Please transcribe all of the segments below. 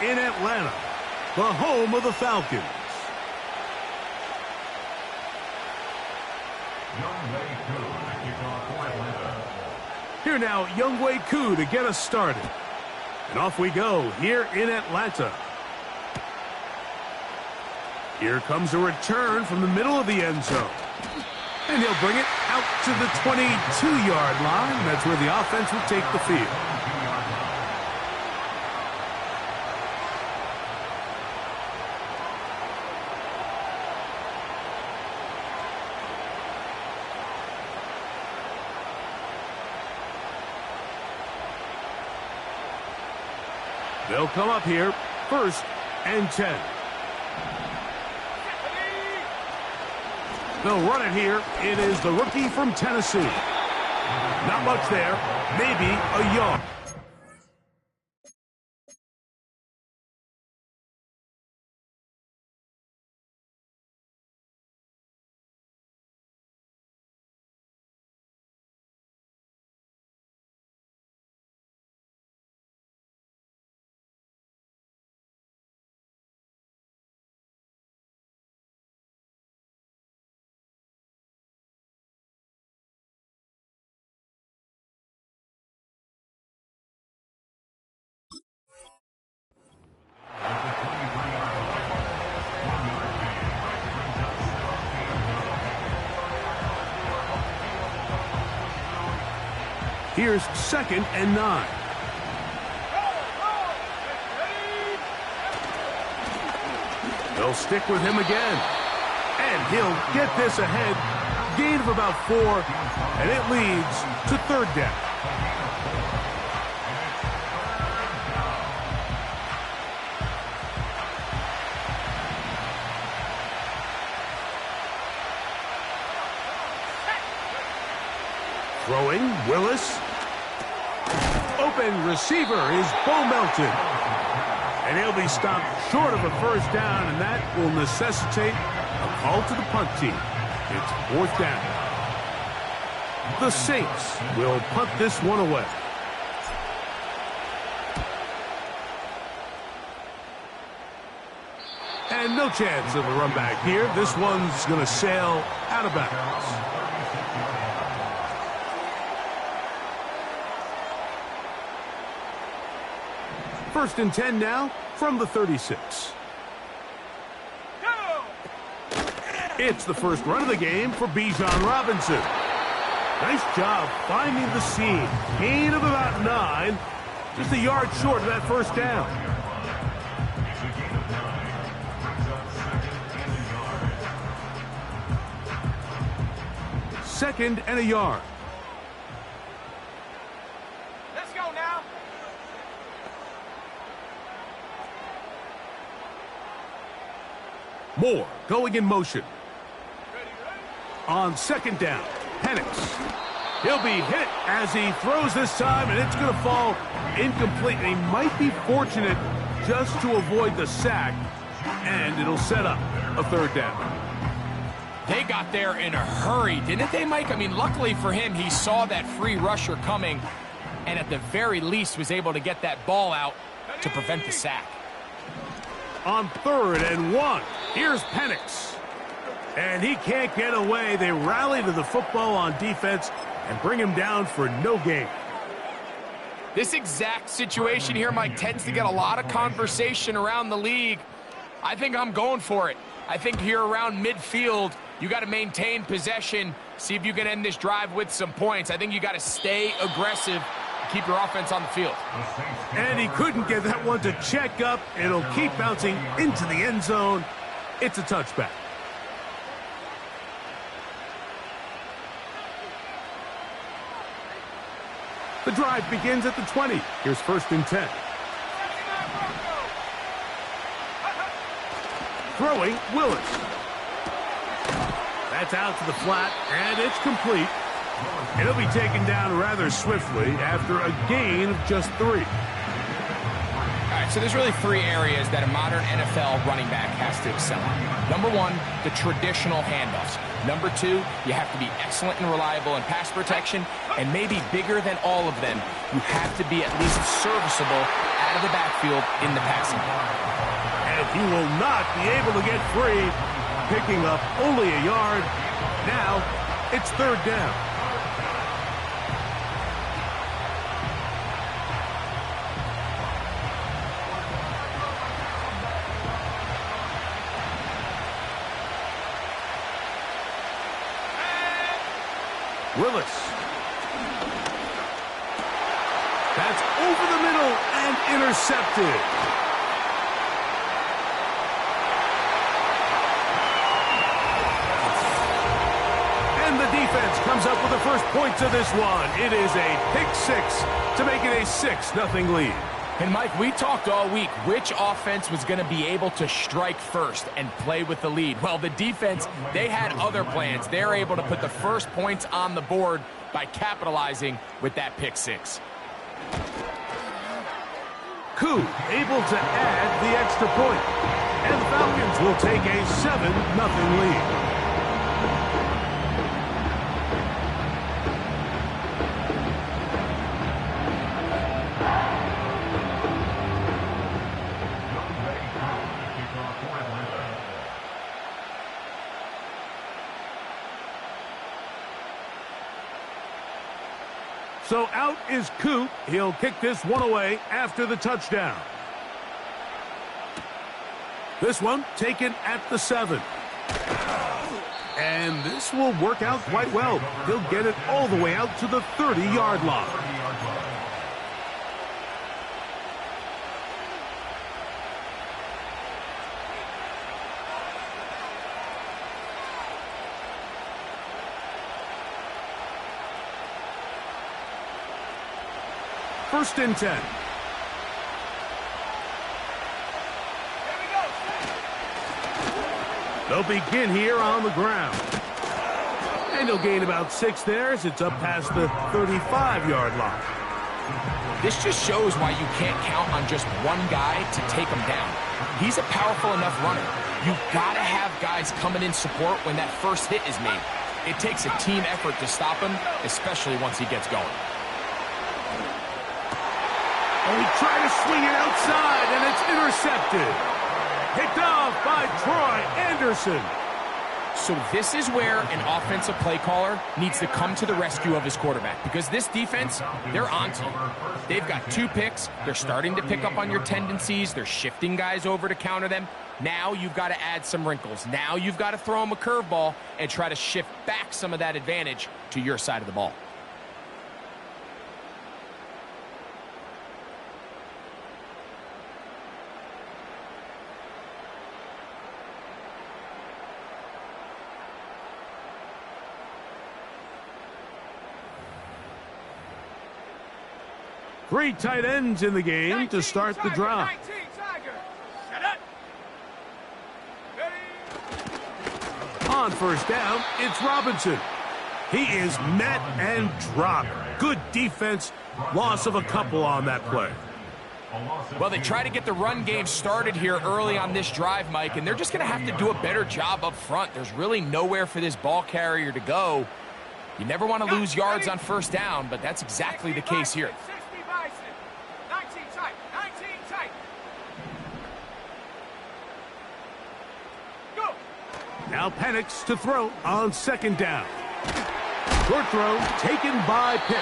in Atlanta, the home of the Falcons. Here now, Younghoe Koo to get us started. And off we go here in Atlanta. Here comes a return from the middle of the end zone. And he'll bring it out to the 22-yard line. That's where the offense will take the field. They'll come up here, 1st and 10. They'll run it here. It is the rookie from Tennessee. Not much there, maybe a yard. Here's 2nd and 9. They'll stick with him again. And he'll get this ahead. Gain of about 4. And it leads to 3rd down. Throwing, Willis. Open receiver is Bo Melton. And he'll be stopped short of a 1st down, and that will necessitate a call to the punt team. It's 4th down. The Saints will punt this one away. And no chance of a run back here. This one's going to sail out of bounds. 1st and 10 now from the 36. It's the first run of the game for Bijan Robinson. Nice job finding the seam. Gain of about 9. Just a yard short of that 1st down. Second and a yard. Let's go now. Moore going in motion. On 2nd down, Penix. He'll be hit as he throws this time, and it's going to fall incomplete. And he might be fortunate just to avoid the sack, and it'll set up a 3rd down. They got there in a hurry, didn't they, Mike? I mean, luckily for him, he saw that free rusher coming, and at the very least was able to get that ball out to prevent the sack. On 3rd and 1, here's Penix. And he can't get away. They rally to the football on defense and bring him down for no gain. This exact situation here, Mike, tends to get a lot of conversation around the league. I think I'm going for it. I think here around midfield, you got to maintain possession, see if you can end this drive with some points. I think you got to stay aggressive, keep your offense on the field. And he couldn't get that one to check up. It'll keep bouncing into the end zone. It's a touchback. The drive begins at the 20. Here's 1st and 10. Throwing, Willis. That's out to the flat, and it's complete. And he'll be taken down rather swiftly after a gain of just 3. All right, So there's really three areas that a modern NFL running back has to excel at. Number one, the traditional handoffs. Number two, you have to be excellent and reliable in pass protection. And maybe bigger than all of them, you have to be at least serviceable out of the backfield in the passing game. And he will not be able to get free, picking up only a yard. Now, it's third down. Willis. That's over the middle and intercepted. And the defense comes up with the first points of this one. It is a pick six to make it a 6-0 lead. And Mike, we talked all week which offense was going to be able to strike first and play with the lead. Well, the defense, they had other plans. They're able to put the first points on the board by capitalizing with that pick six. Koo able to add the extra point. And the Falcons will take a 7-0 lead. So out is Koo. He'll kick this one away after the touchdown. This one taken at the 7. And this will work out quite well. He'll get it all the way out to the 30-yard line. First and 10. They'll begin here on the ground. And he'll gain about 6 there as it's up past the 35-yard line. This just shows why you can't count on just one guy to take him down. He's a powerful enough runner. You've got to have guys coming in support when that first hit is made. It takes a team effort to stop him, especially once he gets going. And he tried to swing it outside, and it's intercepted. Picked off by Troy Anderson. So this is where an offensive play caller needs to come to the rescue of his quarterback, because this defense, they're onto you. They've got 2 picks. They're starting to pick up on your tendencies. They're shifting guys over to counter them. Now you've got to add some wrinkles. Now you've got to throw them a curveball and try to shift back some of that advantage to your side of the ball. Three tight ends in the game to start the drive. On first down, it's Robinson. He is met and dropped. Good defense. Loss of a couple on that play. Well, they try to get the run game started here early on this drive, Mike, and they're just going to have to do a better job up front. There's really nowhere for this ball carrier to go. You never want to lose yards on first down, but that's exactly the case here. Now Penix to throw on second down. Short throw taken by Pitts.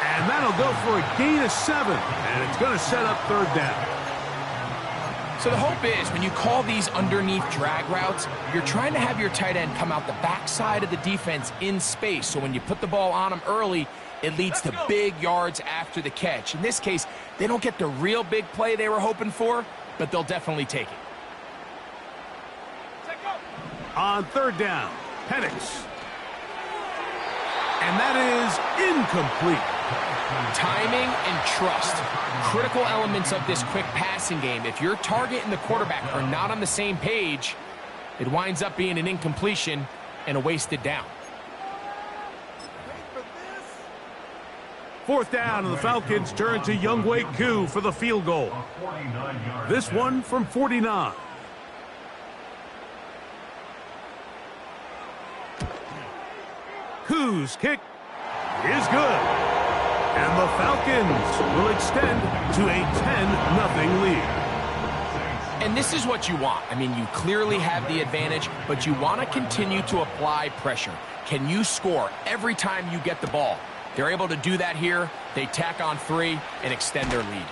And that'll go for a gain of 7. And it's going to set up third down. So the hope is when you call these underneath drag routes, you're trying to have your tight end come out the backside of the defense in space. So when you put the ball on him early, it leads to big yards after the catch. In this case, they don't get the real big play they were hoping for, but they'll definitely take it. On third down, Penix. And that is incomplete. Timing and trust, critical elements of this quick passing game. If your target and the quarterback are not on the same page, it winds up being an incompletion and a wasted down. 4th down, and the Falcons turn to Younghoe Koo for the field goal. This one from 49. Koo's kick is good. And the Falcons will extend to a 10-0 lead. And this is what you want. I mean, you clearly have the advantage, but you want to continue to apply pressure. Can you score every time you get the ball? They're able to do that here. They tack on 3 and extend their lead.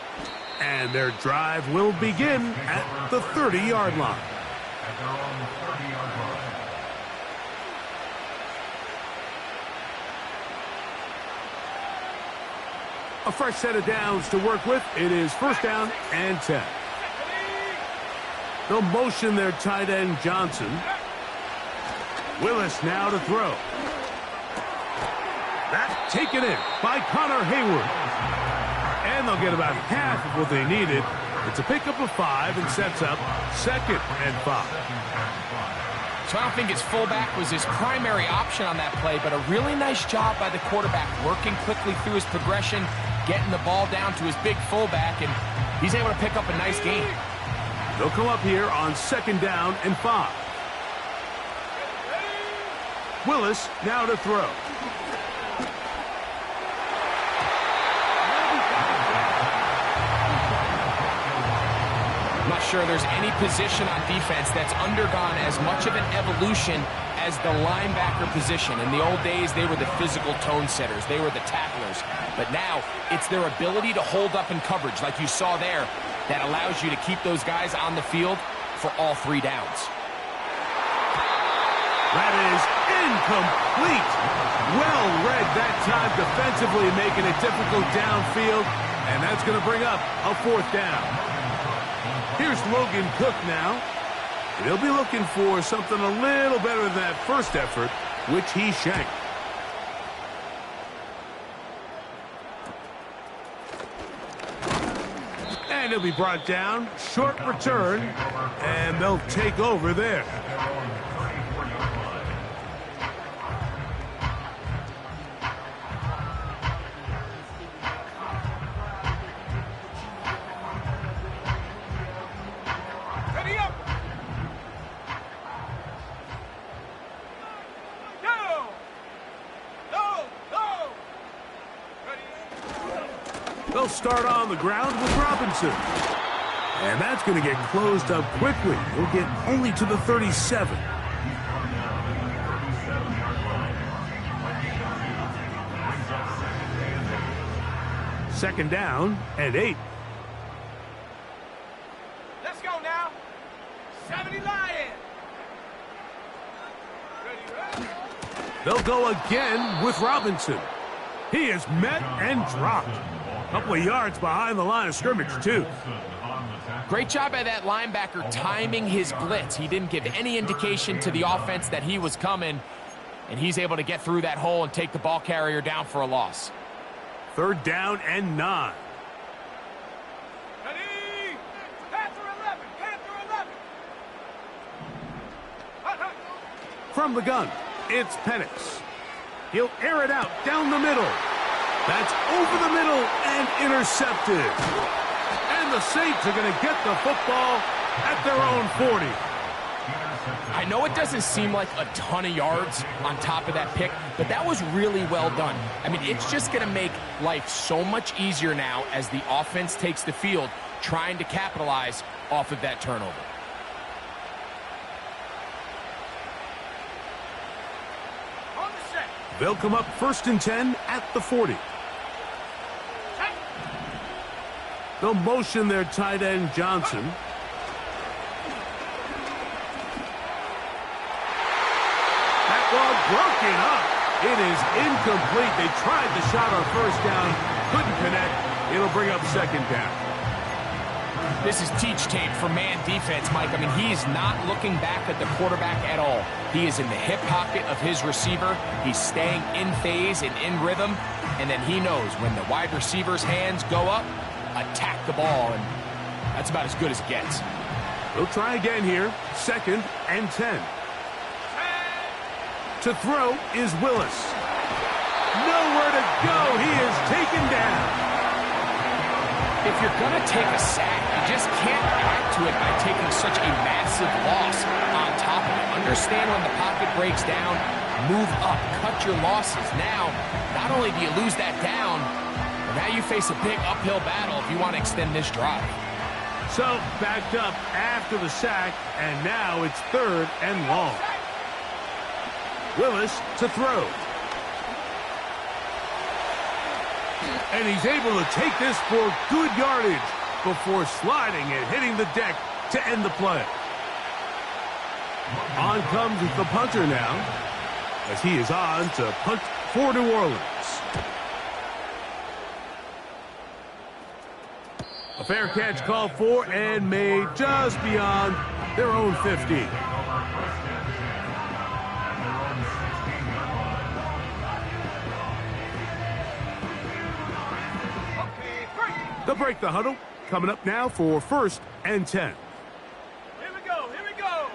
And their drive will begin at the 30-yard line. A fresh set of downs to work with. It is 1st down and 10. They'll motion their tight end, Johnson. Willis now to throw. That's taken in by Connor Hayward. And they'll get about half of what they needed. It's a pickup of 5 and sets up 2nd and 5. So I don't think his fullback was his primary option on that play, but a really nice job by the quarterback working quickly through his progression, getting the ball down to his big fullback, and he's able to pick up a nice gain. They'll come up here on 2nd down and 5. Willis now to throw. I'm not sure there's any position on defense that's undergone as much of an evolution as the linebacker position. In the old days, they were the physical tone setters. They were the tacklers. But now, it's their ability to hold up in coverage, like you saw there, that allows you to keep those guys on the field for all 3 downs. That is incomplete. Well read that time defensively, making it difficult downfield, and that's going to bring up a 4th down. Here's Logan Cook now. And he'll be looking for something a little better than that first effort, which he shanked. And he'll be brought down. Short return. And they'll take over there. They'll start on the ground with Robinson. And that's going to get closed up quickly. He'll get only to the 37. Second down and 8. Let's go now. 70 Lions. They'll go again with Robinson. He is met and dropped. A couple of yards behind the line of scrimmage, too. Great job by that linebacker timing his blitz. He didn't give any indication to the offense that he was coming, and he's able to get through that hole and take the ball carrier down for a loss. 3rd down and 9. Ready? Panther 11. Panther 11. From the gun, it's Penix. He'll air it out down the middle. That's over the middle and intercepted. And the Saints are going to get the football at their own 40. I know it doesn't seem like a ton of yards on top of that pick, but that was really well done. I mean, it's just going to make life so much easier now as the offense takes the field, trying to capitalize off of that turnover. They'll come up 1st and 10 at the 40. They'll motion their tight end, Johnson. That ball broken up. It is incomplete. They tried the shot on 1st down, couldn't connect. It'll bring up 2nd down. This is teach tape for man defense, Mike. I mean, he's not looking back at the quarterback at all. He is in the hip pocket of his receiver. He's staying in phase and in rhythm. And then he knows when the wide receiver's hands go up, attack the ball. And that's about as good as it gets. They'll try again here. 2nd and 10. To throw is Willis. No nowhere to go. He is taken down. If you're going to take a sack, you just can't add to it by taking such a massive loss on top of it. Understand when the pocket breaks down, move up, cut your losses. Now, not only do you lose that down, but now you face a big uphill battle if you want to extend this drive. So, backed up after the sack, and now it's 3rd and long. Willis to throw. And he's able to take this for good yardage before sliding and hitting the deck to end the play. On comes the punter now, as he is on to punt for New Orleans. A fair catch called for and made just beyond their own 50. They'll break the huddle. Coming up now for 1st and 10. Here we go, here we go.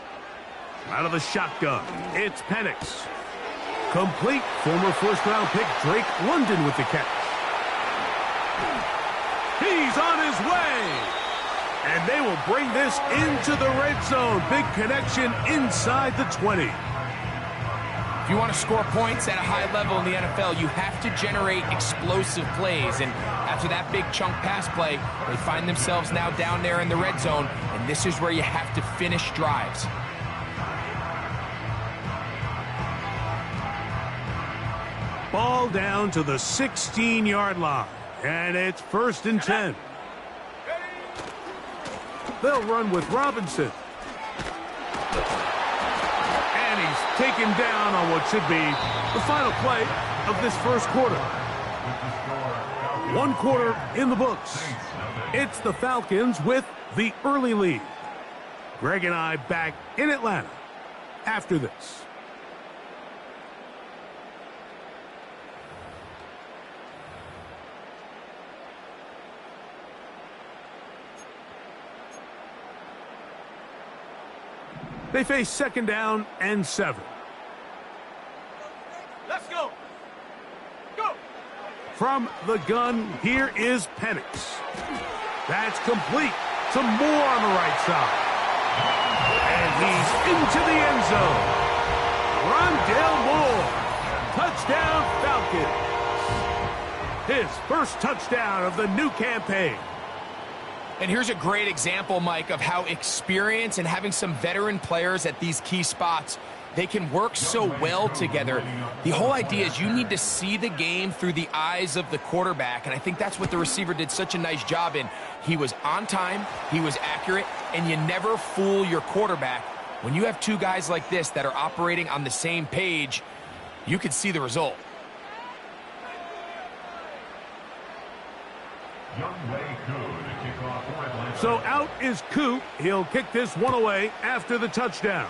Out of the shotgun, it's Penix. Complete. Former 1st-round pick Drake London with the catch. He's on his way. And they will bring this into the red zone. Big connection inside the 20. If you want to score points at a high level in the NFL, you have to generate explosive plays. And after that big chunk pass play, they find themselves now down there in the red zone. And this is where you have to finish drives. Ball down to the 16-yard line. And it's 1st and 10. They'll run with Robinson. And he's taken down on what should be the final play of this 1st quarter. 1 quarter in the books. It's the Falcons with the early lead. Greg and I back in Atlanta after this. They face 2nd down and 7. Let's go. Go. From the gun, here is Penix. That's complete. Some more on the right side. And he's into the end zone. Rondale Moore. Touchdown Falcons. His 1st touchdown of the new campaign. And here's a great example, Mike, of how experience and having some veteran players at these key spots, they can work so well together. The whole idea is you need to see the game through the eyes of the quarterback, and I think that's what the receiver did such a nice job in. He was on time, he was accurate, and you never fool your quarterback. When you have 2 guys like this that are operating on the same page, you can see the result. So out is Coop. He'll kick this one away after the touchdown.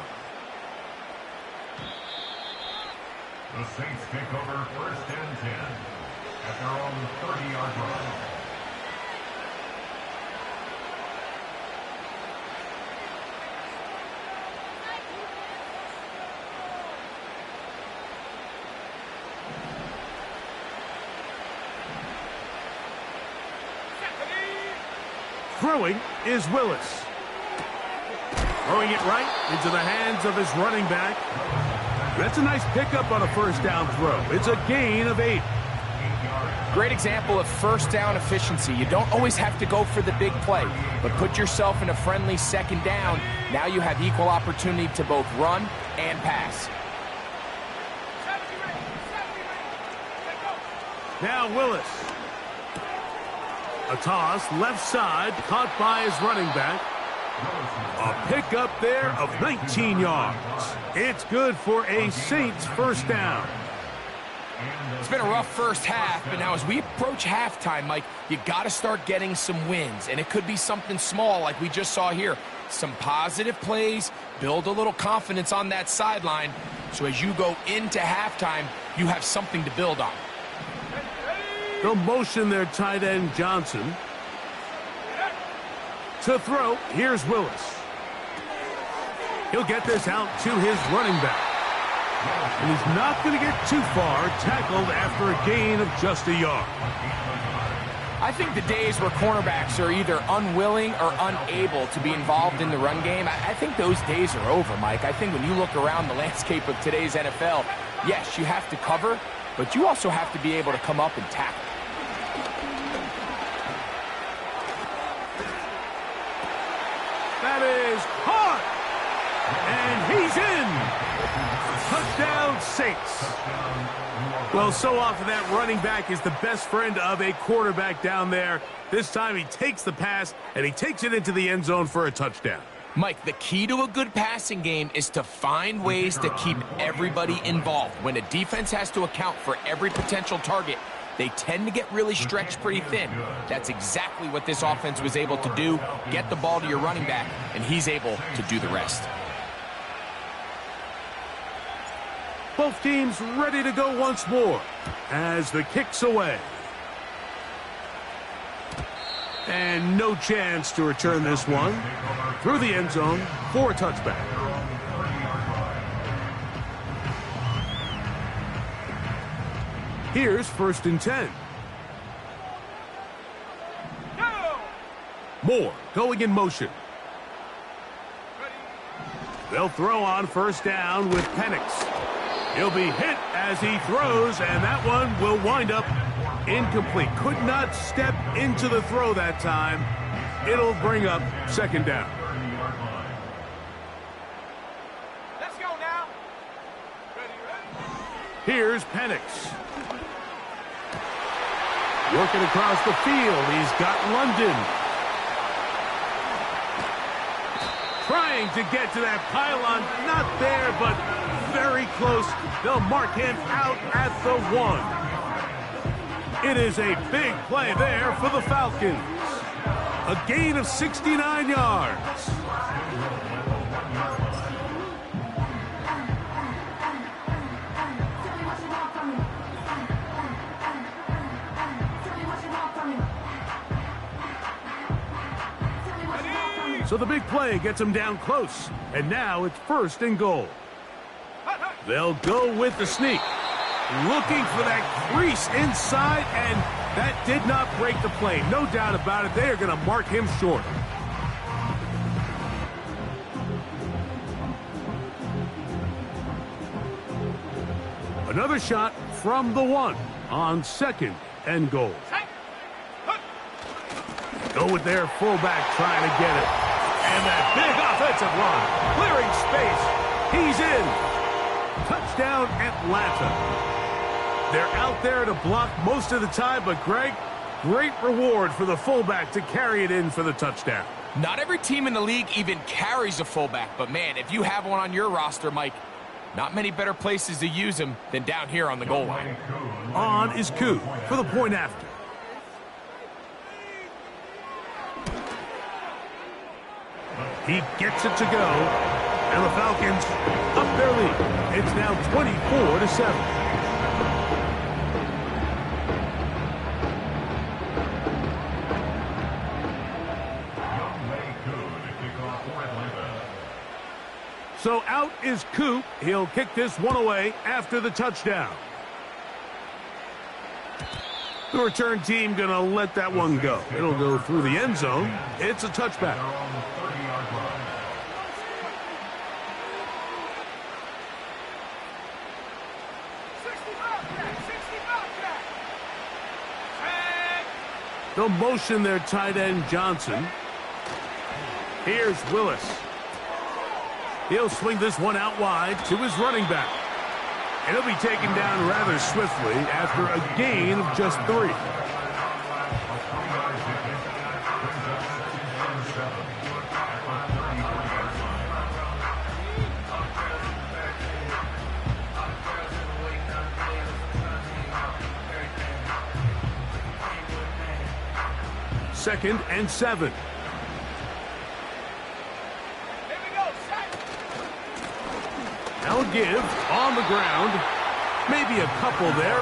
The Saints take over 1st and 10 at their own 30-yard line. Throwing is Willis. Throwing it right into the hands of his running back. That's a nice pickup on a 1st down throw. It's a gain of 8. Great example of 1st down efficiency. You don't always have to go for the big play, but put yourself in a friendly 2nd down. Now you have equal opportunity to both run and pass. Now Willis. A toss, left side, caught by his running back. A pickup there of 19 yards. It's good for a Saints 1st down. It's been a rough 1st half, but now as we approach halftime, Mike, you got to start getting some wins, and it could be something small like we just saw here. Some positive plays, build a little confidence on that sideline, so as you go into halftime, you have something to build on. They'll motion their tight end Johnson. To throw, here's Willis. He'll get this out to his running back. And he's not going to get too far, tackled after a gain of just a yard. I think the days where cornerbacks are either unwilling or unable to be involved in the run game, I think those days are over, Mike. I think when you look around the landscape of today's NFL, yes, you have to cover, but you also have to be able to come up and tackle. That is caught! And he's in! Touchdown, Saints. Well, so often that running back is the best friend of a quarterback down there. This time he takes the pass, and he takes it into the end zone for a touchdown. Mike, the key to a good passing game is to find ways to keep everybody involved. When a defense has to account for every potential target, they tend to get really stretched pretty thin. That's exactly what this offense was able to do. Get the ball to your running back, and he's able to do the rest. Both teams ready to go once more as the kick's away. And no chance to return this one through the end zone for a touchback. Here's 1st and 10. Moore going in motion. They'll throw on 1st down with Penix. He'll be hit as he throws, and that one will wind up incomplete. Could not step into the throw that time. It'll bring up 2nd down. Let's go now. Ready. Here's Penix. Working across the field, he's got London. Trying to get to that pylon, not there, but very close. They'll mark him out at the 1. It is a big play there for the Falcons. A gain of 69 yards. So the big play gets him down close. And now it's 1st and goal. They'll go with the sneak. Looking for that crease inside, and that did not break the play. No doubt about it. They are going to mark him short. Another shot from the 1 on 2nd and goal. Go with their fullback trying to get it. And that big offensive line clearing space. He's in. Touchdown, Atlanta. They're out there to block most of the time, but Greg, great reward for the fullback to carry it in for the touchdown. Not every team in the league even carries a fullback, but man, if you have one on your roster, Mike, not many better places to use him than down here on the goal line. On is Koo for the point after. He gets it to go, and the Falcons up their lead. It's now 24-7. So out is Coop. He'll kick this one away after the touchdown. The return team going to let that one go. It'll go through the end zone. It's a touchback. They'll motion their tight end Johnson. Here's Willis. He'll swing this one out wide to his running back. And he'll be taken down rather swiftly after a gain of just 3. Second and 7. Now a give on the ground. Maybe a couple there.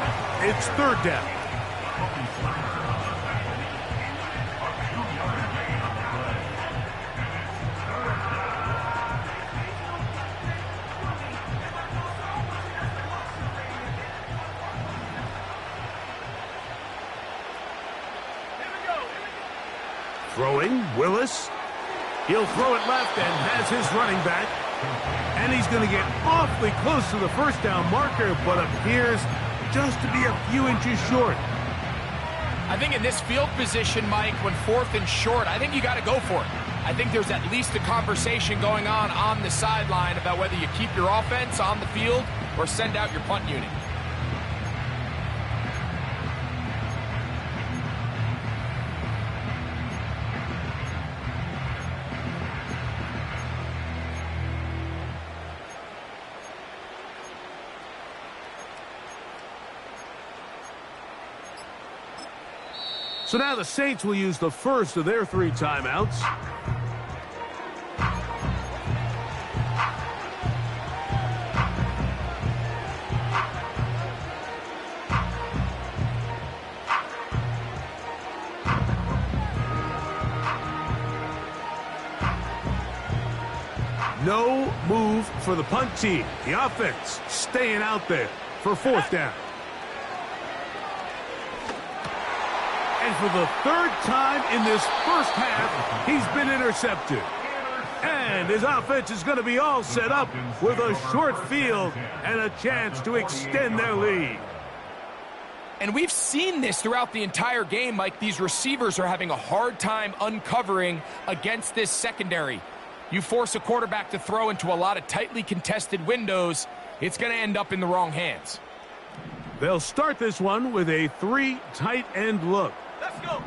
It's 3rd down. Throwing, Willis. He'll throw it left and has his running back. And he's going to get awfully close to the first down marker, but appears just to be a few inches short. I think in this field position, Mike, when 4th and short, I think you got to go for it. I think there's at least a conversation going on the sideline about whether you keep your offense on the field or send out your punt unit. So now the Saints will use the first of their 3 timeouts. No move for the punt team. The offense staying out there for 4th down. And for the 3rd time in this first half, he's been intercepted. And his offense is going to be all set up with a short field and a chance to extend their lead. And we've seen this throughout the entire game, Mike. These receivers are having a hard time uncovering against this secondary. You force a quarterback to throw into a lot of tightly contested windows, it's going to end up in the wrong hands. They'll start this one with a 3 tight end look. Let's go.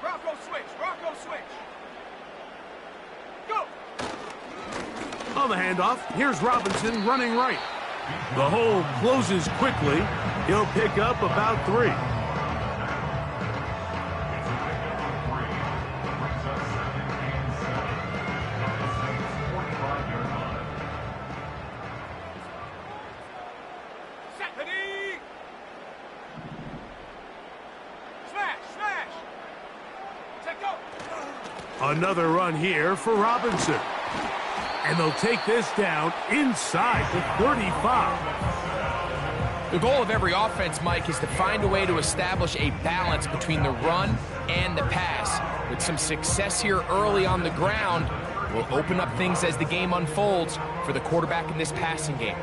Rocco switch. Rocco switch. Go. On the handoff, here's Robinson running right. The hole closes quickly. He'll pick up about 3. Another run here for Robinson. And they'll take this down inside the 35. The goal of every offense, Mike, is to find a way to establish a balance between the run and the pass. With some success here early on the ground, will open up things as the game unfolds for the quarterback in this passing game.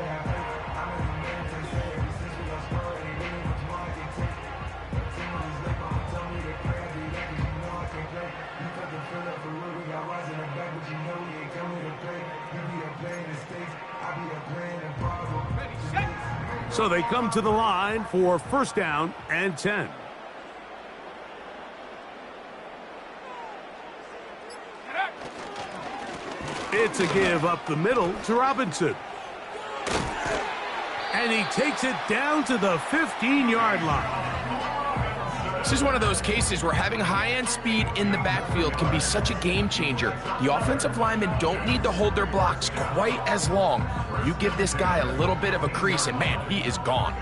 So they come to the line for 1st down and 10. It's a give up the middle to Robinson. And he takes it down to the 15-yard line. This is one of those cases where having high-end speed in the backfield can be such a game changer. The offensive linemen don't need to hold their blocks quite as long. You give this guy a little bit of a crease, and man, he is gone.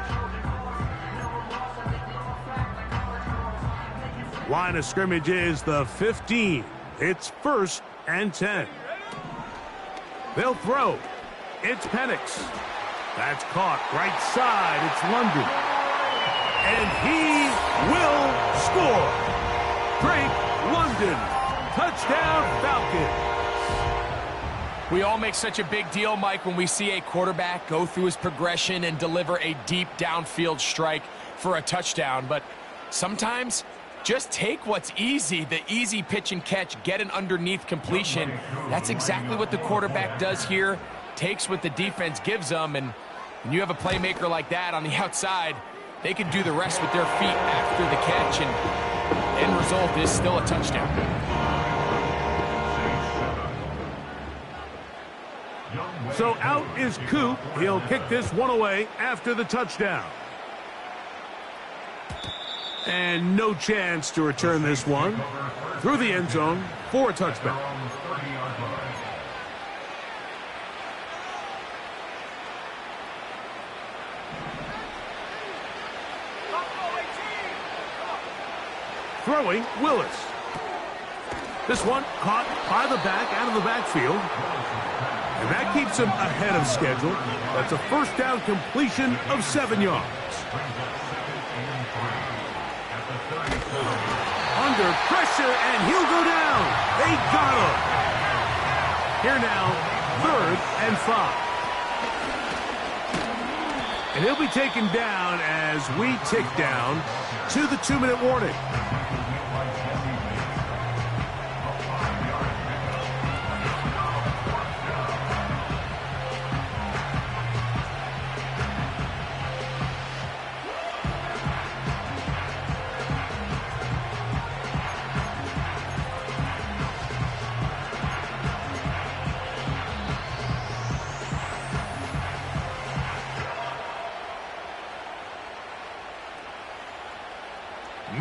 Line of scrimmage is the 15. It's 1st and 10. They'll throw. It's Penix. That's caught right side. It's London. And he will score. Drake London. Touchdown Falcons. We all make such a big deal, Mike, when we see a quarterback go through his progression and deliver a deep downfield strike for a touchdown. But sometimes just take what's easy, the easy pitch and catch, get an underneath completion. That's exactly what the quarterback does here. Takes what the defense gives them, and when you have a playmaker like that on the outside, they can do the rest with their feet after the catch, and end result is still a touchdown. So out is Coop. He'll kick this one away after the touchdown. And no chance to return this one through the end zone for a touchback. Throwing, Willis. This one caught by the back out of the backfield. And that keeps him ahead of schedule. That's a 1st down completion of 7 yards. Under pressure, and he'll go down. They got him. Here now, 3rd and 5. And he'll be taken down as we tick down to the 2-minute warning.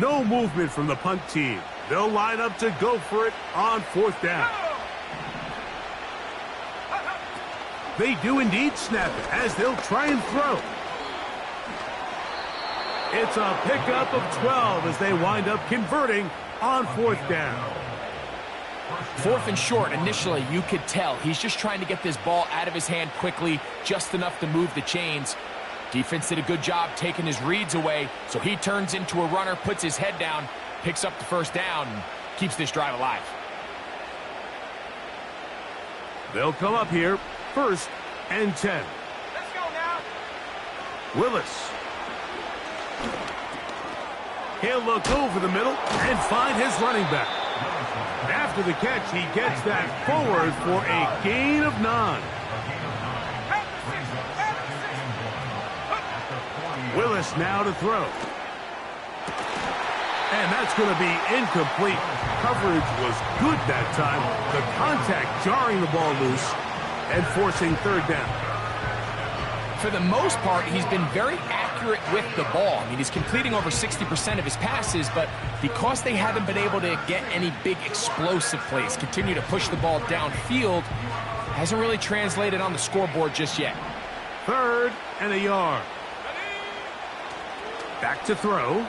No movement from the punt team. They'll line up to go for it on 4th down. They do indeed snap it as they'll try and throw. It's a pickup of 12 as they wind up converting on 4th down. 4th and short. Initially, you could tell he's just trying to get this ball out of his hand quickly, just enough to move the chains. Defense did a good job taking his reads away, so he turns into a runner, puts his head down, picks up the 1st down, and keeps this drive alive. They'll come up here, 1st and 10. Let's go now. Willis. He'll look over the middle and find his running back. After the catch, he gets that forward for a gain of 9. Willis now to throw. And that's going to be incomplete. Coverage was good that time. The contact jarring the ball loose and forcing 3rd down. For the most part, he's been very accurate with the ball. I mean, he's completing over 60% of his passes, but because they haven't been able to get any big explosive plays, continue to push the ball downfield, hasn't really translated on the scoreboard just yet. 3rd and a yard. Back to throw.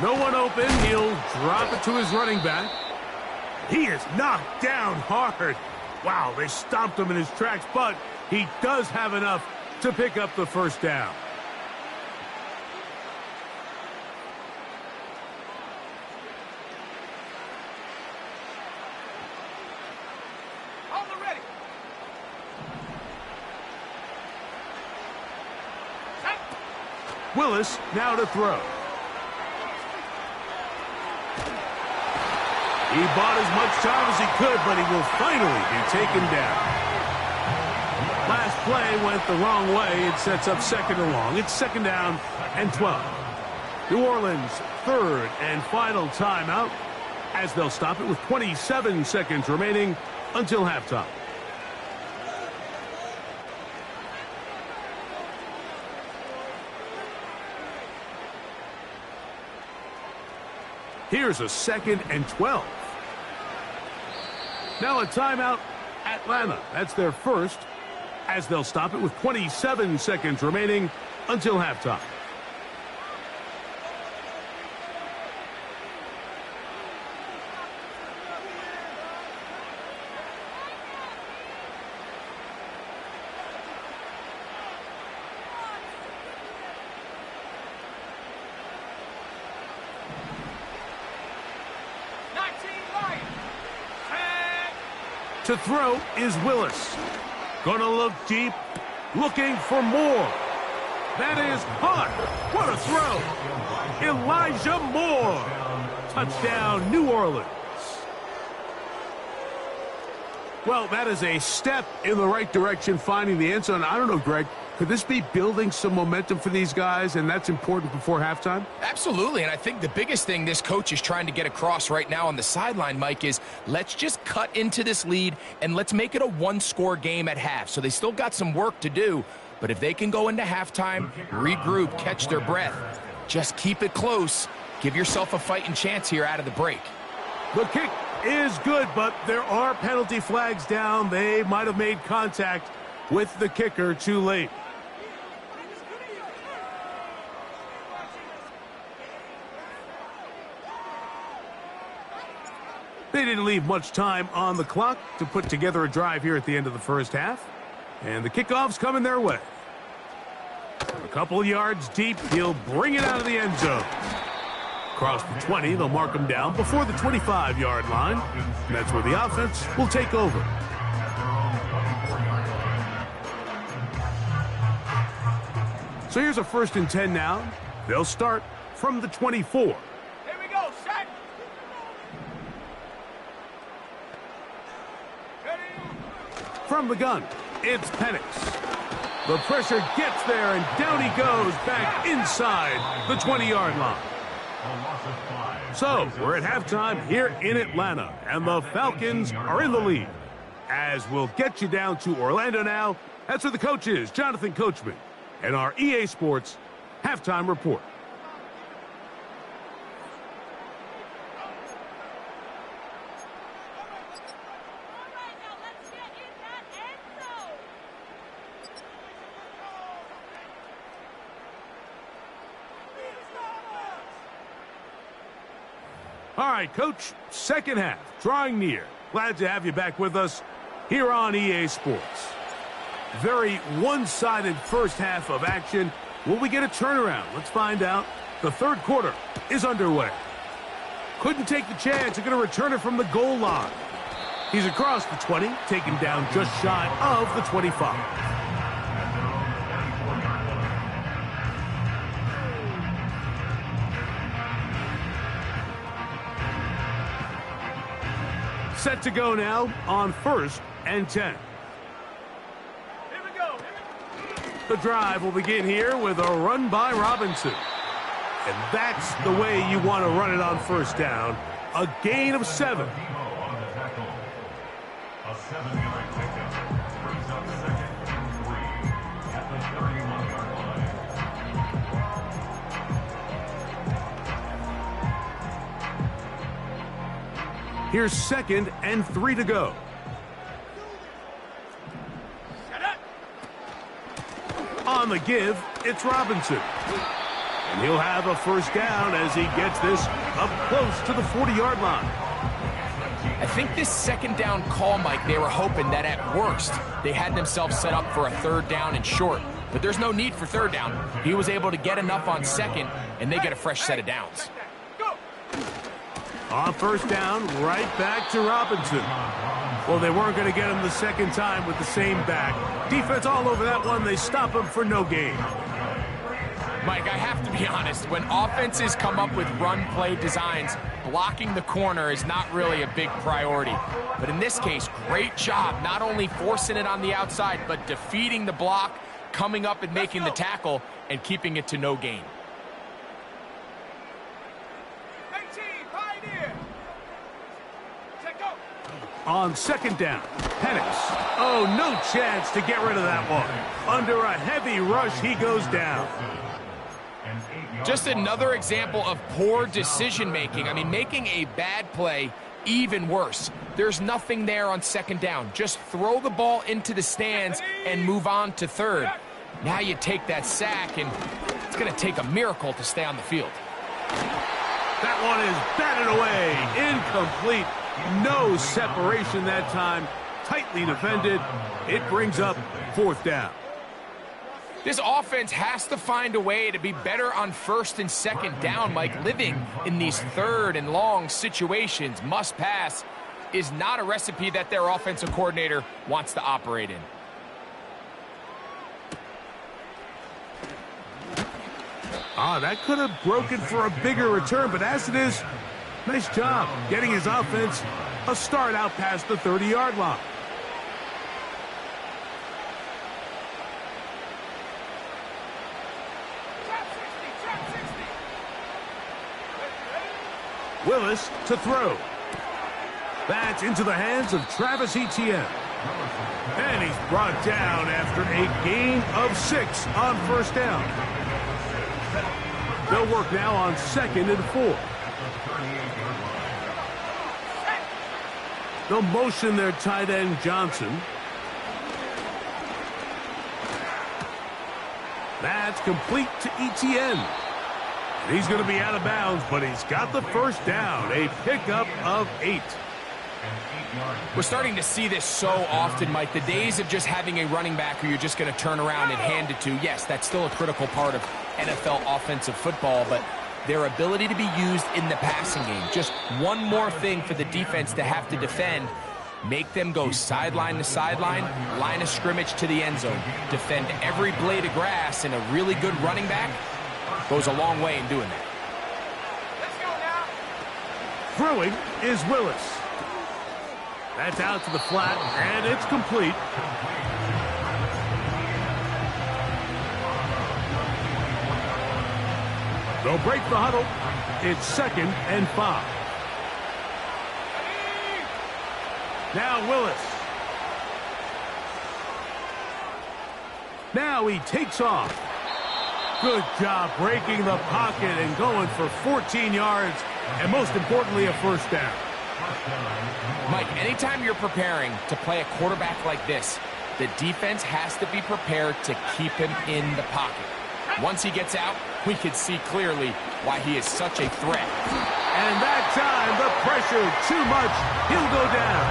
No one open. He'll drop it to his running back. He is knocked down hard. Wow, they stopped him in his tracks, but he does have enough to pick up the 1st down. All ready. Willis now to throw. He bought as much time as he could, but he will finally be taken down. Last play went the wrong way. It sets up 2nd and long. It's 2nd down and 12. New Orleans 3rd and final timeout as they'll stop it with 27 seconds remaining until halftime. Here's a 2nd and 12. Now a timeout, Atlanta. That's their 1st, as they'll stop it with 27 seconds remaining until halftime. To throw is Willis. Gonna look deep, looking for more. That is caught. What a throw. Elijah Moore. Touchdown, New Orleans. Well, that is a step in the right direction, finding the end zone. I don't know, Greg, could this be building some momentum for these guys, and that's important before halftime? Absolutely, and I think the biggest thing this coach is trying to get across right now on the sideline, Mike, is let's just cut into this lead and let's make it a one-score game at half. So they still got some work to do, but if they can go into halftime, regroup, catch their breath, just keep it close, give yourself a fighting chance here out of the break. The kick is good, but there are penalty flags down. They might have made contact with the kicker too late. They didn't leave much time on the clock to put together a drive here at the end of the first half. And the kickoff's coming their way. A couple yards deep, he'll bring it out of the end zone. Across the 20, they'll mark them down before the 25-yard line. And that's where the offense will take over. So here's a 1st and 10 now. They'll start from the 24. Here we go, set. From the gun, it's Penix. The pressure gets there, and down he goes back inside the 20-yard line. So we're at halftime here in Atlanta, and the Falcons are in the lead. As we'll get you down to Orlando now, that's where the coach is, Jonathan Coachman, and our EA Sports halftime report. All right, Coach, second half, drawing near. Glad to have you back with us here on EA Sports. Very one-sided first half of action. Will we get a turnaround? Let's find out. The third quarter is underway. Couldn't take the chance. They're going to return it from the goal line. He's across the 20, taken down just shy of the 25. Set to go now on 1st and 10. Here we go. The drive will begin here with a run by Robinson. And that's the way you want to run it on 1st down. A gain of 7. A 7-yard pickup brings up 2nd and 3 at the 31-yard line. Here's 2nd and 3 to go. On the give, it's Robinson. And he'll have a 1st down as he gets this up close to the 40-yard line. I think this 2nd down call, Mike, they were hoping that at worst they had themselves set up for a 3rd down and short. But there's no need for 3rd down. He was able to get enough on 2nd, and they get a fresh set of downs. On 1st down, right back to Robinson. Well, they weren't going to get him the 2nd time with the same back. Defense all over that one. They stop him for no gain. Mike, I have to be honest. When offenses come up with run-play designs, blocking the corner is not really a big priority. But in this case, great job not only forcing it on the outside, but defeating the block, coming up and making the tackle, and keeping it to no gain. On 2nd down, Penix. Oh, no chance to get rid of that one. Under a heavy rush, he goes down. Just another example of poor decision-making. I mean, making a bad play even worse. There's nothing there on 2nd down. Just throw the ball into the stands and move on to 3rd. Now you take that sack, and it's going to take a miracle to stay on the field. That one is batted away. Incomplete. No separation that time. Tightly defended. It brings up 4th down. This offense has to find a way to be better on 1st and 2nd down, Mike. Living in these 3rd and long situations, must pass, is not a recipe that their offensive coordinator wants to operate in. That could have broken for a bigger return, but as it is, nice job getting his offense a start out past the 30-yard line. Willis to throw. That's into the hands of Travis Etienne. And he's brought down after a gain of 6 on 1st down. They'll work now on 2nd and 4. They'll motion their tight end Johnson. That's complete to Etienne. And he's going to be out of bounds, but he's got the 1st down. A pickup of 8. We're starting to see this so often, Mike. The days of just having a running back who you're just going to turn around and hand it to, yes, that's still a critical part of NFL offensive football, but their ability to be used in the passing game. Just one more thing for the defense to have to defend. Make them go sideline to sideline, line of scrimmage to the end zone. Defend every blade of grass, and a really good running back goes a long way in doing that. Let's go now. Throwing is Willis. That's out to the flat, and it's complete. They'll break the huddle. It's 2nd and 5. Now Willis. Now he takes off. Good job breaking the pocket and going for 14 yards, and most importantly, a first down. Mike, anytime you're preparing to play a quarterback like this, the defense has to be prepared to keep him in the pocket. Once he gets out, we can see clearly why he is such a threat. And that time, the pressure too much. He'll go down.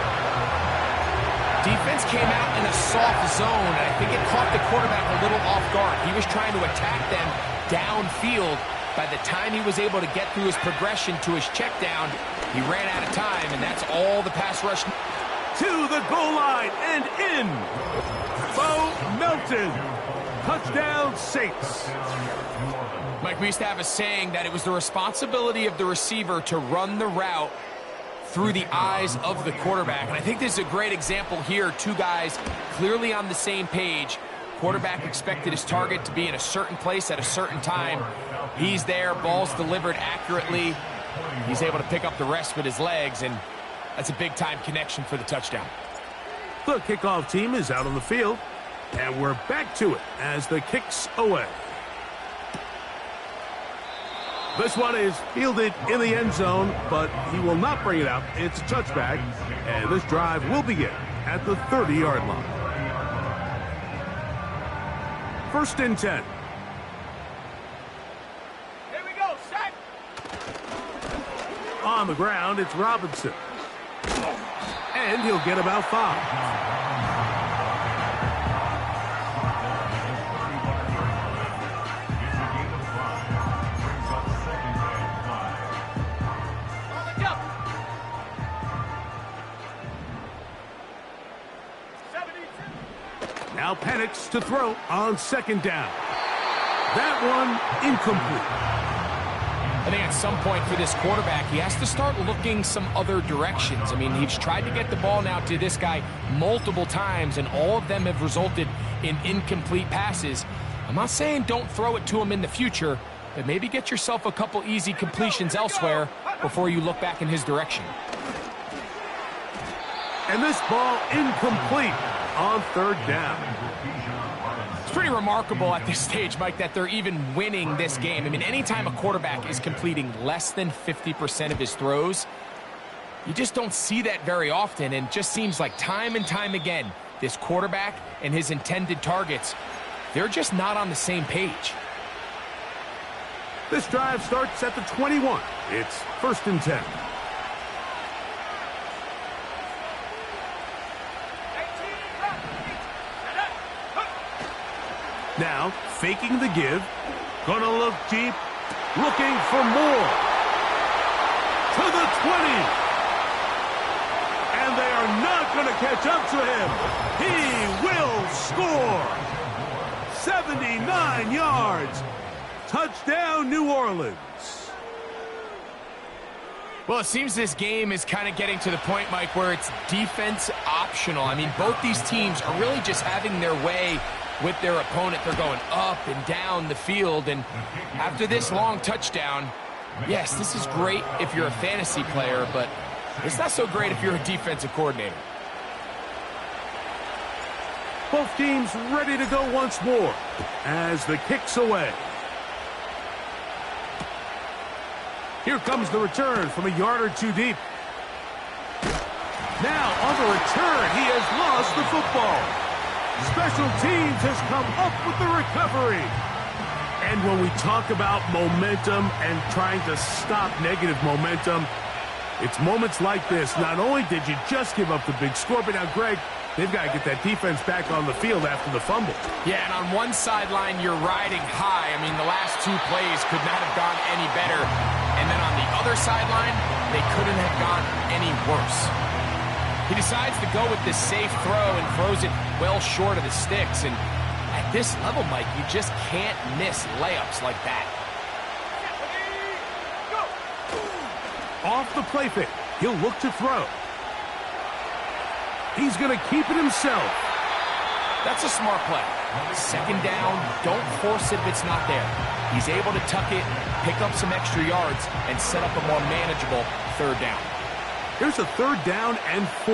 Defense came out in a soft zone, and I think it caught the quarterback a little off guard. He was trying to attack them downfield. By the time he was able to get through his progression to his check down, he ran out of time, and that's all the pass rush. To the goal line and in. Bo Melton. Touchdown, Saints. Mike, we used to have a saying that it was the responsibility of the receiver to run the route through the eyes of the quarterback. And I think this is a great example here. Two guys clearly on the same page. Quarterback expected his target to be in a certain place at a certain time. He's there, ball's delivered accurately. He's able to pick up the rest with his legs, and that's a big-time connection for the touchdown. The kickoff team is out on the field, and we're back to it as the kick's away. This one is fielded in the end zone, but he will not bring it out. It's a touchback, and this drive will begin at the 30-yard line. 1st and 10. Here we go, set. On the ground, it's Robinson. And he'll get about 5. Now Penix to throw on 2nd down. That one incomplete. I think at some point for this quarterback, he has to start looking some other directions. I mean, he's tried to get the ball now to this guy multiple times, and all of them have resulted in incomplete passes. I'm not saying don't throw it to him in the future, but maybe get yourself a couple easy completions elsewhere before you look back in his direction. And this ball incomplete on 3rd down. It's pretty remarkable at this stage, Mike, that they're even winning this game. I mean, anytime a quarterback is completing less than 50% of his throws, you just don't see that very often, and just seems like time and time again, this quarterback and his intended targets, they're just not on the same page. This drive starts at the 21. It's 1st and 10. Now, faking the give. Gonna look deep. Looking for more. To the 20. And they are not going to catch up to him. He will score. 79 yards. Touchdown, New Orleans. Well, it seems this game is kind of getting to the point, Mike, where it's defense optional. I mean, both these teams are really just having their way with their opponent. They're going up and down the field, and after this long touchdown, yes, this is great if you're a fantasy player, but it's not so great if you're a defensive coordinator. Both teams ready to go once more as the kick's away. Here comes the return from a yard or two deep. Now on the return, he has lost the football. Special teams has come up with the recovery. And when we talk about momentum and trying to stop negative momentum, It's moments like this. Not only did you just give up the big score, but now, Greg, they've got to get that defense back on the field after the fumble. Yeah, and on one sideline, you're riding high. I mean, the last two plays could not have gone any better. And then on the other sideline, they couldn't have gone any worse. He decides to go with this safe throw and throws it well short of the sticks. And at this level, Mike, you just can't miss layups like that. Off the play fake, he'll look to throw. He's going to keep it himself. That's a smart play. Second down, don't force it if it's not there. He's able to tuck it, pick up some extra yards, and set up a more manageable third down. Here's a 3rd down and 4.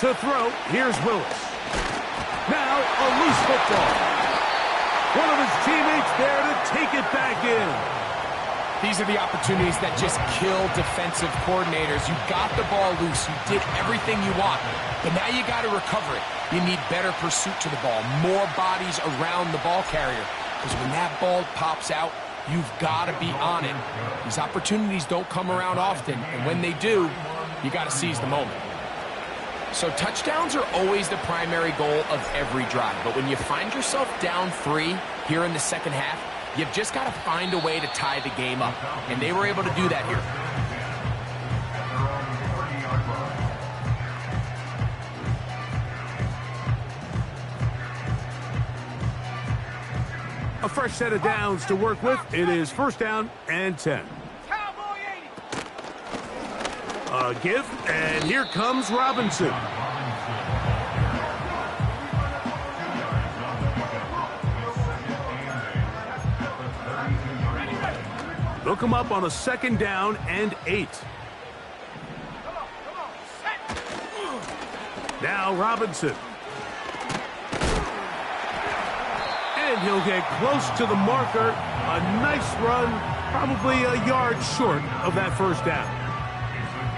To throw, here's Willis. Now a loose football. One of his teammates there to take it back in. These are the opportunities that just kill defensive coordinators. You got the ball loose. You did everything you want. But now you got to recover it. You need better pursuit to the ball, more bodies around the ball carrier. Because when that ball pops out, you've got to be on it. These opportunities don't come around often. And when they do, you got to seize the moment. So touchdowns are always the primary goal of every drive. But when you find yourself down 3 here in the second half, you've just got to find a way to tie the game up. And they were able to do that here. A fresh set of downs to work with. It is 1st down and 10. A give, and here comes Robinson. They'll come up on a 2nd down and 8. Now Robinson. And he'll get close to the marker. A nice run, probably a yard short of that 1st down.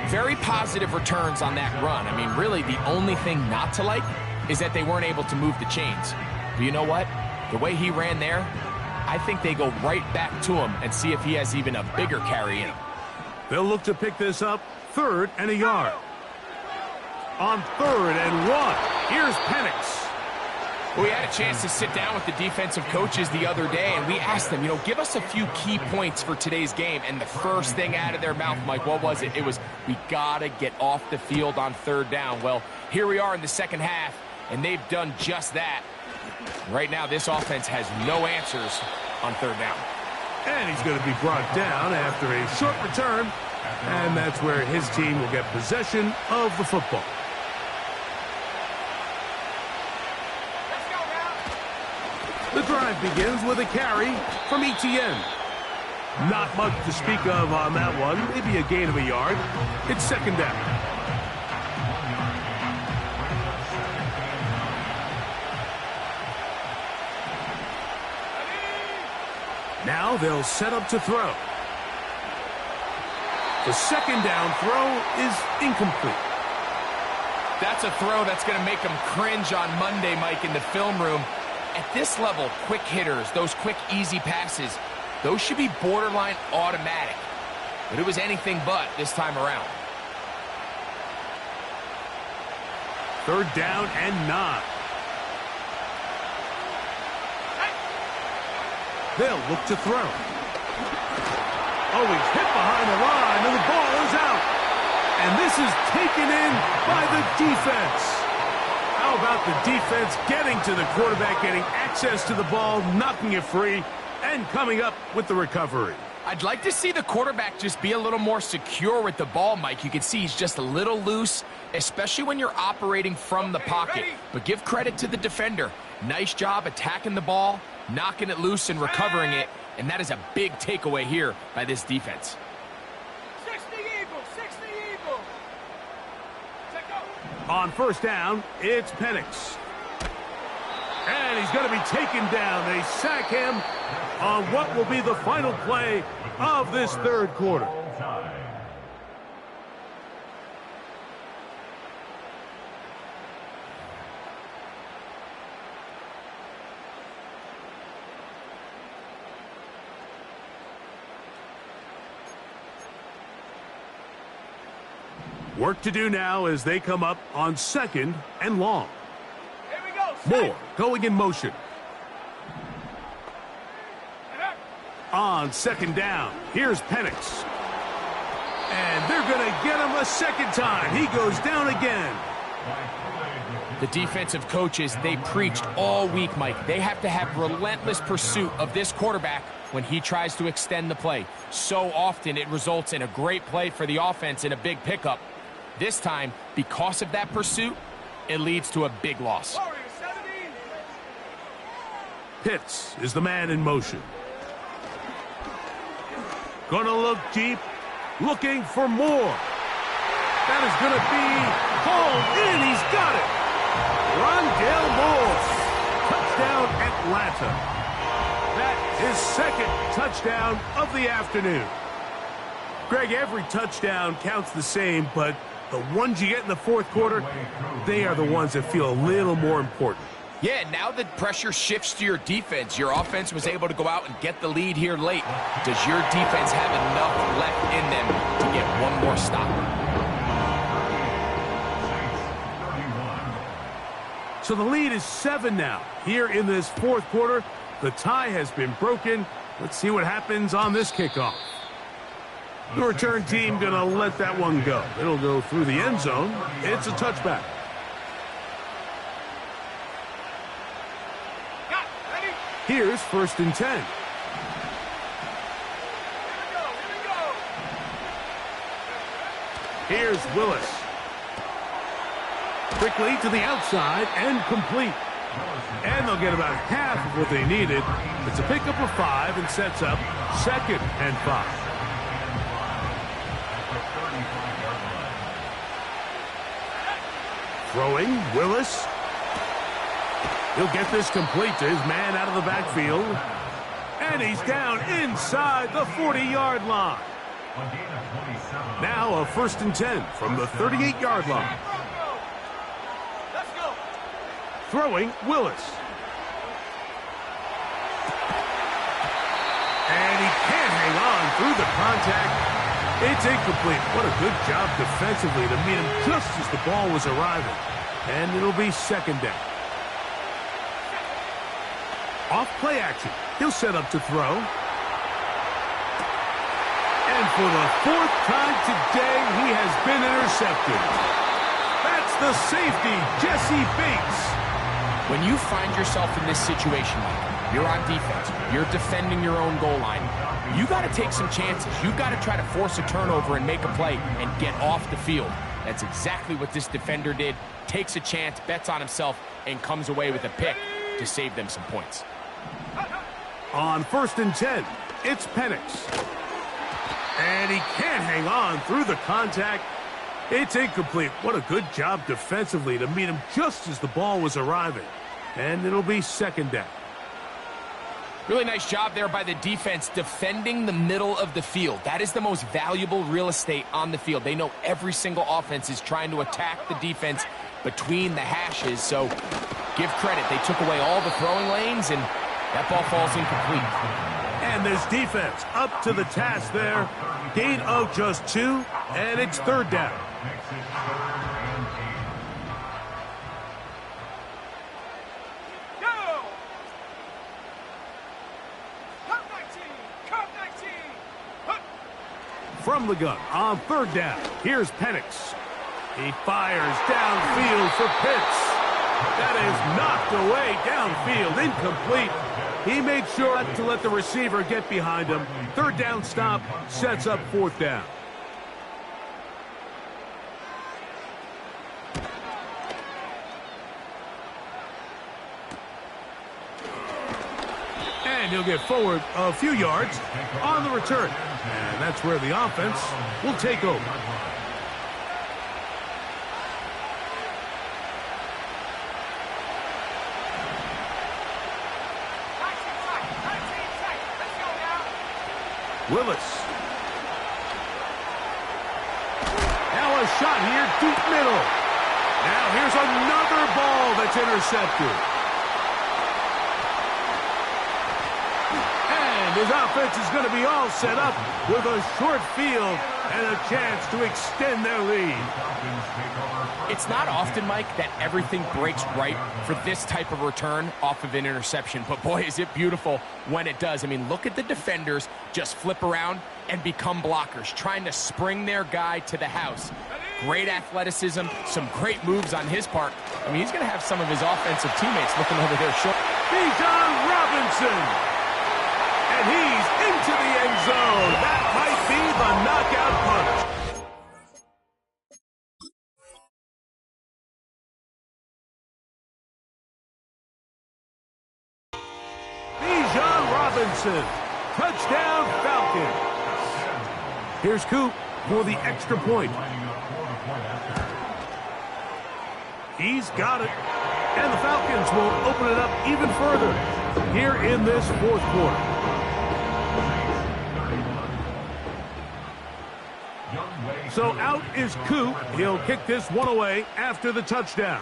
Very positive returns on that run. I mean, really, the only thing not to like is that they weren't able to move the chains. But you know what? The way he ran there, I think they go right back to him and see if he has even a bigger carry in him. They'll look to pick this up 3rd and a yard. On 3rd and 1, here's Penix. We had a chance to sit down with the defensive coaches the other day, and we asked them, give us a few key points for today's game. And the first thing out of their mouth, Mike, what was it? It was, we got to get off the field on 3rd down. Well, here we are in the second half, and they've done just that. Right now, this offense has no answers on 3rd down. And he's going to be brought down after a short return, and that's where his team will get possession of the football. The drive begins with a carry from Etienne. Not much to speak of on that one. Maybe a gain of a yard. It's 2nd down. Now they'll set up to throw. The 2nd down throw is incomplete. That's a throw that's going to make them cringe on Monday, Mike, in the film room. At this level, quick hitters, those quick, easy passes, those should be borderline automatic. But it was anything but this time around. 3rd down and 9. They'll look to throw. Oh, he's hit behind the line, and the ball is out. And this is taken in by the defense. How about the defense getting to the quarterback, getting access to the ball, knocking it free, and coming up with the recovery? I'd like to see the quarterback just be a little more secure with the ball, Mike. You can see he's just a little loose, especially when you're operating from the pocket. But give credit to the defender. Nice job attacking the ball, knocking it loose and recovering it, and that is a big takeaway here by this defense. 60 Eagles, 60 Eagles. On 1st down, it's Penix. And he's going to be taken down. They sack him on what will be the final play of this 3rd quarter. Work to do now as they come up on 2nd and long. Here we go. Moore going in motion. On 2nd down, here's Penix. And they're going to get him a second time. He goes down again. The defensive coaches, they preached all week, Mike. They have to have relentless pursuit of this quarterback when he tries to extend the play. So often it results in a great play for the offense and a big pickup. This time, because of that pursuit, it leads to a big loss. Pitts is the man in motion. Gonna look deep, looking for more. That is gonna be hauled in. He's got it. Rondale Moore. Touchdown, Atlanta. That is 2nd touchdown of the afternoon. Greg, every touchdown counts the same, but the ones you get in the 4th quarter, they are the ones that feel a little more important. Yeah, now the pressure shifts to your defense. Your offense was able to go out and get the lead here late. Does your defense have enough left in them to get one more stop? So the lead is 7 now. Here in this 4th quarter, the tie has been broken. Let's see what happens on this kickoff. The return team going to let that one go. It'll go through the end zone. It's a touchback. Here's 1st and 10. Here's Willis. Quickly to the outside and complete. And they'll get about half of what they needed. It's a pickup of 5 and sets up 2nd and 5. Throwing, Willis. He'll get this complete to his man out of the backfield. And he's down inside the 40-yard line. Now a 1st and 10 from the 38-yard line. Let's go. Throwing, Willis. And he can't hang on through the contact. It's incomplete. What a good job defensively to meet him just as the ball was arriving. And it'll be 2nd down. Off play action. He'll set up to throw. And for the 4th time today, he has been intercepted. That's the safety, Jesse Bates. When you find yourself in this situation, Mike, you're on defense, you're defending your own goal line, you got to take some chances. You got to try to force a turnover and make a play and get off the field. That's exactly what this defender did. Takes a chance, bets on himself, and comes away with a pick to save them some points. On 1st and 10, it's Penix. And he can't hang on through the contact. It's incomplete. What a good job defensively to meet him just as the ball was arriving. And it'll be 2nd down. Really nice job there by the defense defending the middle of the field. That is the most valuable real estate on the field. They know every single offense is trying to attack the defense between the hashes. So give credit. They took away all the throwing lanes, and that ball falls incomplete. And this defense up to the task there. Gain of just 2, and it's 3rd down. Go! Cut 19! Cut 19! Hup! From the gun on 3rd down, here's Penix. He fires downfield for Pitts. That is knocked away downfield, incomplete. He made sure to let the receiver get behind him. 3rd down stop sets up 4th down. And he'll get forward a few yards on the return. And that's where the offense will take over. Willis. Now a shot here, deep middle. Now here's another ball that's intercepted. And his offense is going to be all set up with a short field and a chance to extend their lead. It's not often, Mike, that everything breaks right for this type of return off of an interception. But boy, is it beautiful when it does. I mean, look at the defenders just flip around and become blockers, trying to spring their guy to the house. Great athleticism, some great moves on his part. I mean, he's going to have some of his offensive teammates looking over their shoulder. Bijan Robinson. And he's into the end zone. That might be the knockout punch. Bijan Robinson. Touchdown Falcons. Here's Coop for the extra point. He's got it. And the Falcons will open it up even further here in this fourth quarter. So out is Coop. He'll kick this one away after the touchdown.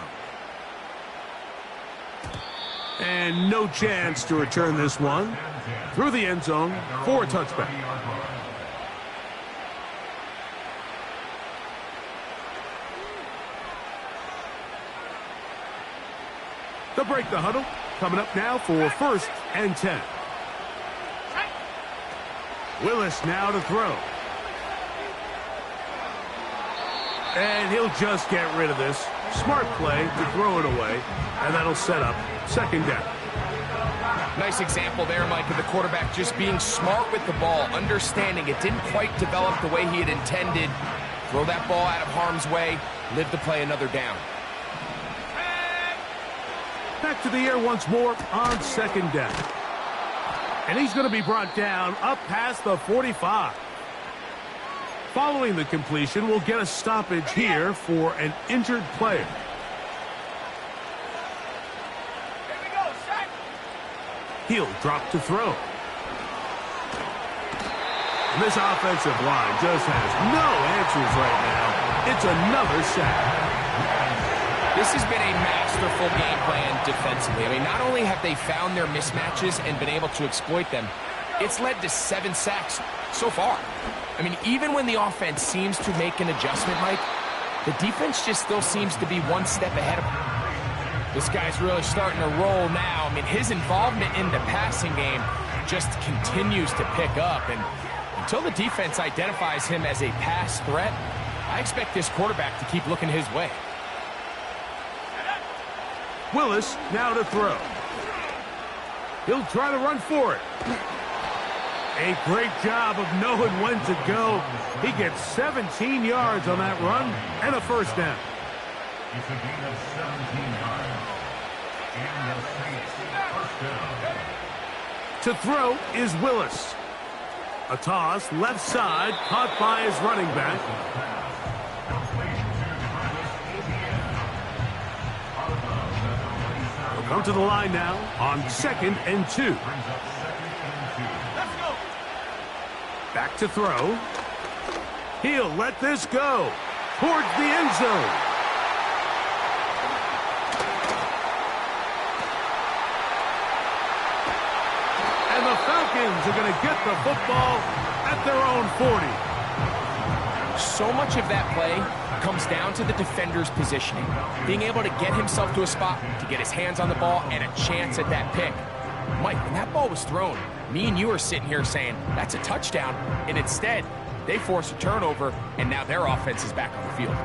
And no chance to return this one through the end zone for a touchback. They'll break the huddle. Coming up now for 1st and 10. Willis now to throw. And he'll just get rid of this. Smart play to throw it away. And that'll set up 2nd down. Nice example there, Mike, of the quarterback just being smart with the ball, understanding it didn't quite develop the way he had intended. Throw that ball out of harm's way, live to play another down. Back to the air once more on 2nd down. And he's going to be brought down up past the 45. Following the completion, we'll get a stoppage here for an injured player. Here we go, set. He'll drop to throw. And this offensive line just has no answers right now. It's another sack. This has been a masterful game plan defensively. I mean, not only have they found their mismatches and been able to exploit them, it's led to 7 sacks so far. I mean, even when the offense seems to make an adjustment, Mike, the defense just still seems to be one step ahead of them. This guy's really starting to roll now. I mean, his involvement in the passing game just continues to pick up. And until the defense identifies him as a pass threat, I expect this quarterback to keep looking his way. Willis now to throw. He'll try to run for it. A great job of knowing when to go. He gets 17 yards on that run and a 1st down. It's a gain of 17 yards. And the Saints 1st down. To throw is Willis. A toss left side caught by his running back. He'll come to the line now on 2nd and 2. Back to throw. He'll let this go towards the end zone. And the Falcons are going to get the football at their own 40. So much of that play comes down to the defender's positioning, being able to get himself to a spot, to get his hands on the ball, and a chance at that pick. Mike, when that ball was thrown, me and you are sitting here saying, that's a touchdown, and instead, they force a turnover, and now their offense is back on the field.